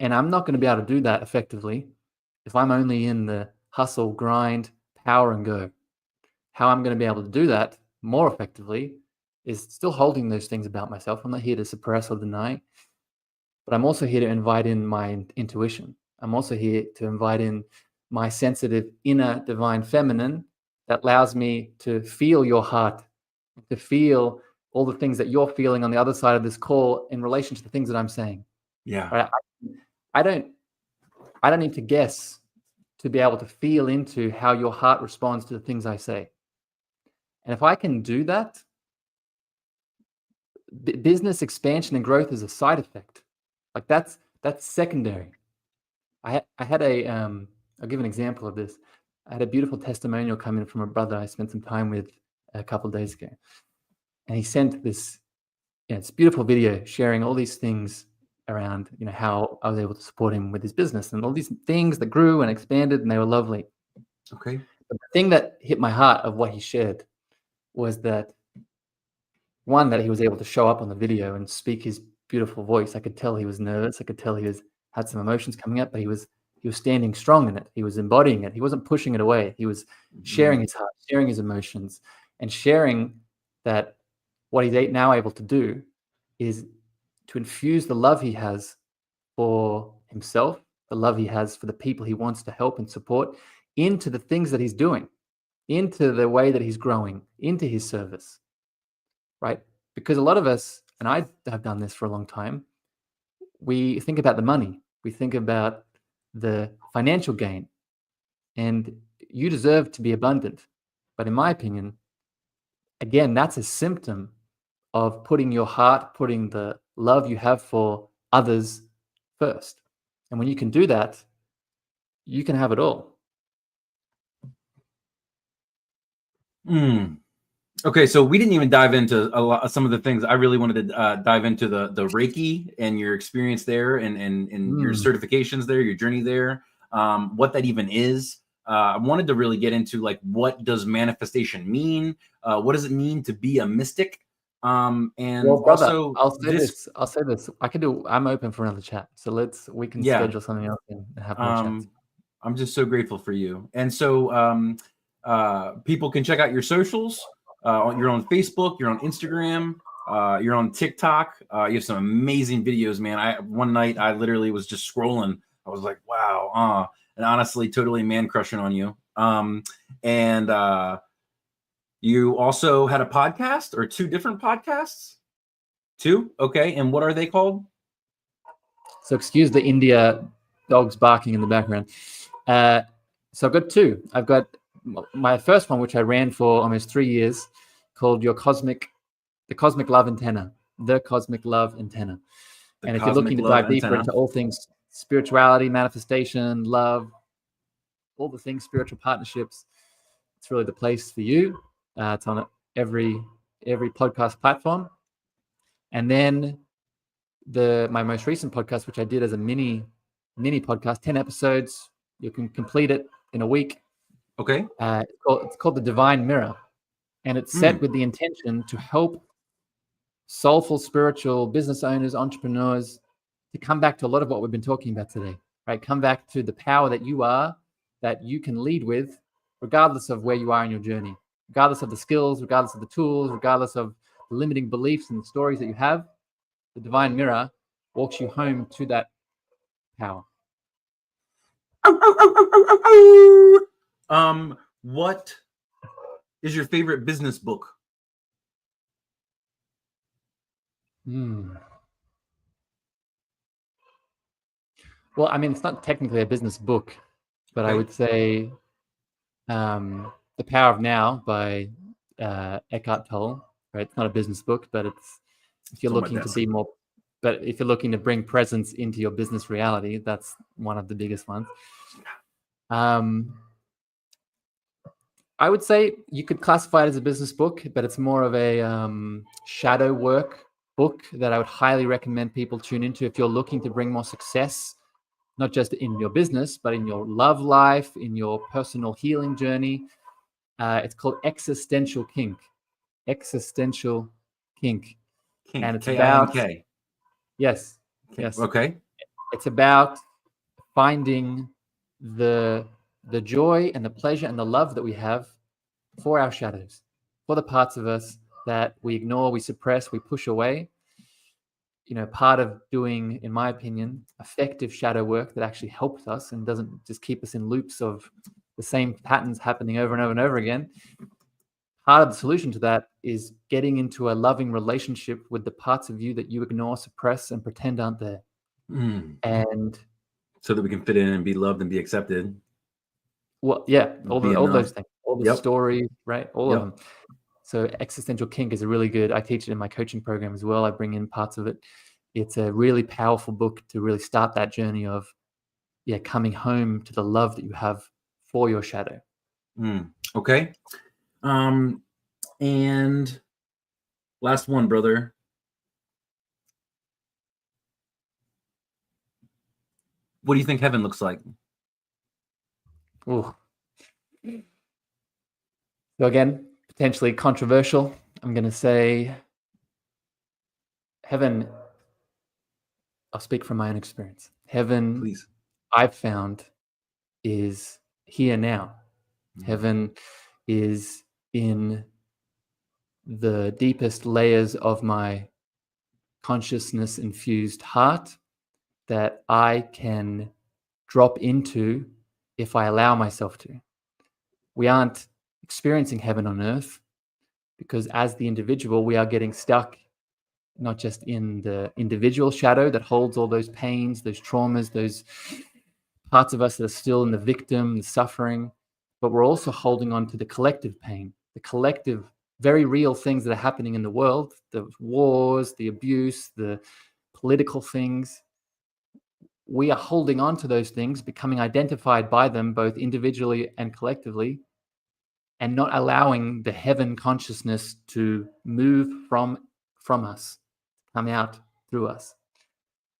Speaker 1: And I'm not going to be able to do that effectively if I'm only in the hustle, grind, power, and go. How I'm going to be able to do that more effectively is still holding those things about myself. I'm not here to suppress or deny, but I'm also here to invite in my intuition. I'm also here to invite in my sensitive inner divine feminine that allows me to feel your heart, to feel all the things that you're feeling on the other side of this call in relation to the things that I'm saying.
Speaker 2: Yeah.
Speaker 1: Right? I don't need to guess to be able to feel into how your heart responds to the things I say. And if I can do that, business expansion and growth is a side effect. Like that's secondary. I had I'll give an example of this. I had a beautiful testimonial come in from a brother I spent some time with a couple of days ago. And he sent this, it's beautiful video sharing all these things around, how I was able to support him with his business and all these things that grew and expanded and they were lovely.
Speaker 2: Okay.
Speaker 1: But the thing that hit my heart of what he shared was that one, that he was able to show up on the video and speak his beautiful voice. I could tell he was nervous. I could tell he had some emotions coming up, but he was standing strong in it. He was embodying it. He wasn't pushing it away. He was sharing his heart, sharing his emotions, and sharing that what he's now able to do is to infuse the love he has for himself, the love he has for the people he wants to help and support, into the things that he's doing, into the way that he's growing, into his service. Right? Because a lot of us, and I have done this for a long time, we think about the money, we think about the financial gain, and you deserve to be abundant. But in my opinion, again, that's a symptom of putting your heart, putting the love you have for others first. And when you can do that, you can have it all.
Speaker 2: Okay, so we didn't even dive into some of the things I really wanted to dive into the Reiki and your experience there, and your certifications there, your journey there, what that even is. I wanted to really get into like, what does manifestation mean? What does it mean to be a mystic? And
Speaker 1: Well, brother,
Speaker 2: also
Speaker 1: I'll say
Speaker 2: this,
Speaker 1: this. I'll say this. I'm open for another chat. So we can
Speaker 2: yeah.
Speaker 1: schedule something else and have more chats.
Speaker 2: I'm just so grateful for you. And so people can check out your socials. You're on Facebook, you're on Instagram, you're on TikTok. You have some amazing videos, man. One night I literally was just scrolling. I was like, wow, and honestly, totally man crushing on you. And you also had a podcast, or two different podcasts? Two? Okay. And what are they called?
Speaker 1: So excuse the India dogs barking in the background. So I've got two. I've got my first one, which I ran for almost 3 years, called The Cosmic Love Antenna. The Cosmic Love Antenna. And if you're looking to dive deeper into all things spirituality, manifestation, love, all the things, spiritual partnerships, it's really the place for you. It's on every podcast platform. And then my most recent podcast, which I did as a mini podcast, 10 episodes. You can complete it in a week.
Speaker 2: Okay.
Speaker 1: It's called The Divine Mirror. And it's set with the intention to help soulful, spiritual business owners, entrepreneurs to come back to a lot of what we've been talking about today, right? Come back to the power that you are, that you can lead with, regardless of where you are in your journey, regardless of the skills, regardless of the tools, regardless of the limiting beliefs and the stories that you have. The Divine Mirror walks you home to that power.
Speaker 2: What is your favorite business book?
Speaker 1: Well, I mean, it's not technically a business book, but I would say The Power of Now by Eckhart Tolle. Right? It's not a business book, but if you're looking to be more, but if you're looking to bring presence into your business reality, that's one of the biggest ones. I would say you could classify it as a business book, but it's more of a shadow work book that I would highly recommend people tune into if you're looking to bring more success, not just in your business, but in your love life, in your personal healing journey. It's called Existential Kink. Existential Kink. And it's about
Speaker 2: K-I-N-K.
Speaker 1: Yes. Yes.
Speaker 2: Okay.
Speaker 1: It's about finding the joy and the pleasure and the love that we have for our shadows, for the parts of us that we ignore, we suppress, we push away. You know, part of doing, in my opinion, effective shadow work that actually helps us and doesn't just keep us in loops of the same patterns happening over and over and over again. Part of the solution to that is getting into a loving relationship with the parts of you that you ignore, suppress, and pretend aren't there. And
Speaker 2: so that we can fit in and be loved and be accepted.
Speaker 1: Well, yeah, all those things, all the stories, right? All of them. So Existential Kink is a really good, I teach it in my coaching program as well. I bring in parts of it. It's a really powerful book to really start that journey of, coming home to the love that you have for your shadow.
Speaker 2: Okay. And last one, brother. What do you think heaven looks like?
Speaker 1: Ooh. So again, potentially controversial. I'm going to say heaven, I'll speak from my own experience. Heaven,
Speaker 2: please,
Speaker 1: I've found, is here now. Heaven is in the deepest layers of my consciousness infused heart that I can drop into if I allow myself to. We aren't experiencing heaven on earth because as the individual, we are getting stuck not just in the individual shadow that holds all those pains, those traumas, those parts of us that are still in the victim, the suffering, but we're also holding on to the collective pain, the collective, very real things that are happening in the world, the wars, the abuse, the political things. we are holding on to those things, becoming identified by them both individually and collectively, and not allowing the heaven consciousness to move from us, come out through us.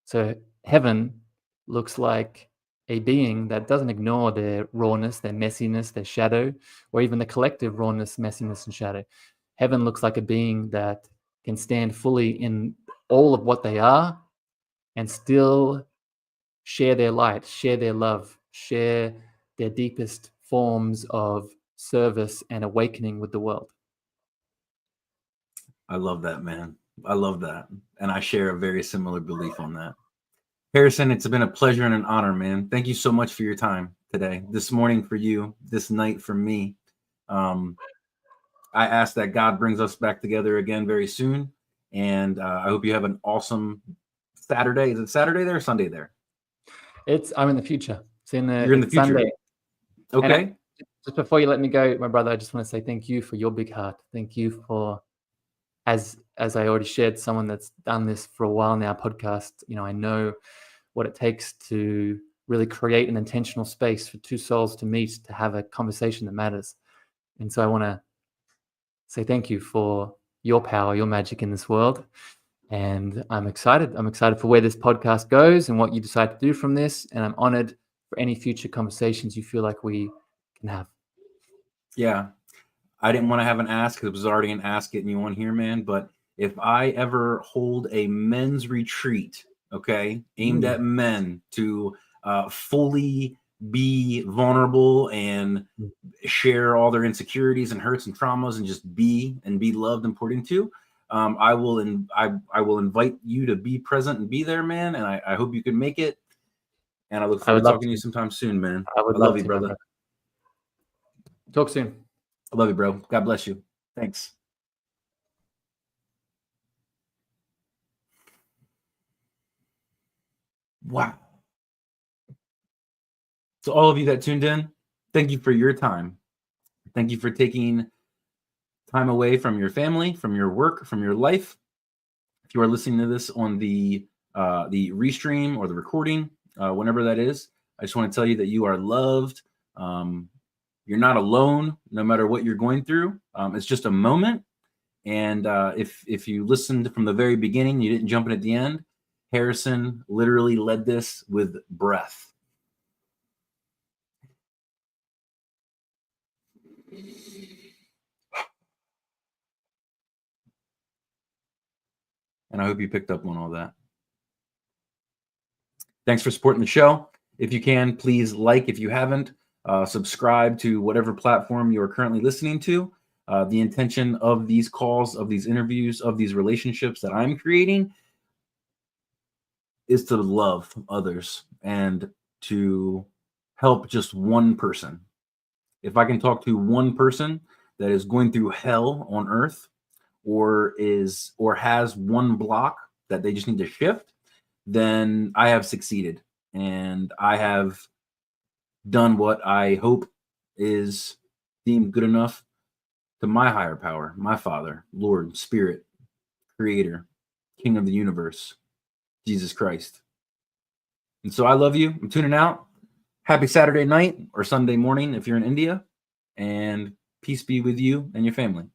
Speaker 1: So heaven looks like a being that doesn't ignore their rawness, their messiness, their shadow, or even the collective rawness, messiness, and shadow. Heaven looks like a being that can stand fully in all of what they are and still share their light, share their love, share their deepest forms of service and awakening with the world.
Speaker 2: I love that, man. I love that. And I share a very similar belief on that. Harrison, it's been a pleasure and an honor, man. Thank you so much for your time today. This morning for you, this night for me. I ask that God brings us back together again very soon. And I hope you have an awesome Saturday. Is it Saturday there or Sunday there?
Speaker 1: I'm in the future.
Speaker 2: You're in the future.
Speaker 1: Sunday.
Speaker 2: Okay.
Speaker 1: Just before you let me go, my brother, I just want to say thank you for your big heart. Thank you for, as I already shared, someone that's done this for a while now, podcast. I know what it takes to really create an intentional space for two souls to meet, to have a conversation that matters. And so I want to say thank you for your power, your magic in this world. And I'm excited. I'm excited for where this podcast goes and what you decide to do from this. And I'm honored for any future conversations you feel like we can have.
Speaker 2: Yeah. I didn't want to have an ask because it was already an ask getting you on here, man. But if I ever hold a men's retreat, okay, aimed at men to fully be vulnerable and share all their insecurities and hurts and traumas and just be loved and poured into, I will invite you to be present and be there, man. And I hope you can make it. And I look forward to talking to you sometime soon, man.
Speaker 1: I
Speaker 2: love you, brother.
Speaker 1: Talk soon.
Speaker 2: I love you, bro. God bless you. Thanks. Wow. So all of you that tuned in, thank you for your time. Thank you for taking time away from your family, from your work, from your life. If you are listening to this on the restream or the recording, whenever that is, I just want to tell you that you are loved. You're not alone, no matter what you're going through. It's just a moment. And if you listened from the very beginning, you didn't jump in at the end. Harrison literally led this with breath. And I hope you picked up on all that. Thanks for supporting the show. If you can, please like if you haven't. Subscribe to whatever platform you are currently listening to. The intention of these calls, of these interviews, of these relationships that I'm creating is to love others and to help just one person. If I can talk to one person that is going through hell on earth or has one block that they just need to shift, then I have succeeded and I have done what I hope is deemed good enough to my higher power, my Father, Lord, Spirit, Creator, King of the universe, Jesus Christ. And so I love you. I'm tuning out. Happy Saturday night or Sunday morning if you're in India, and peace be with you and your family.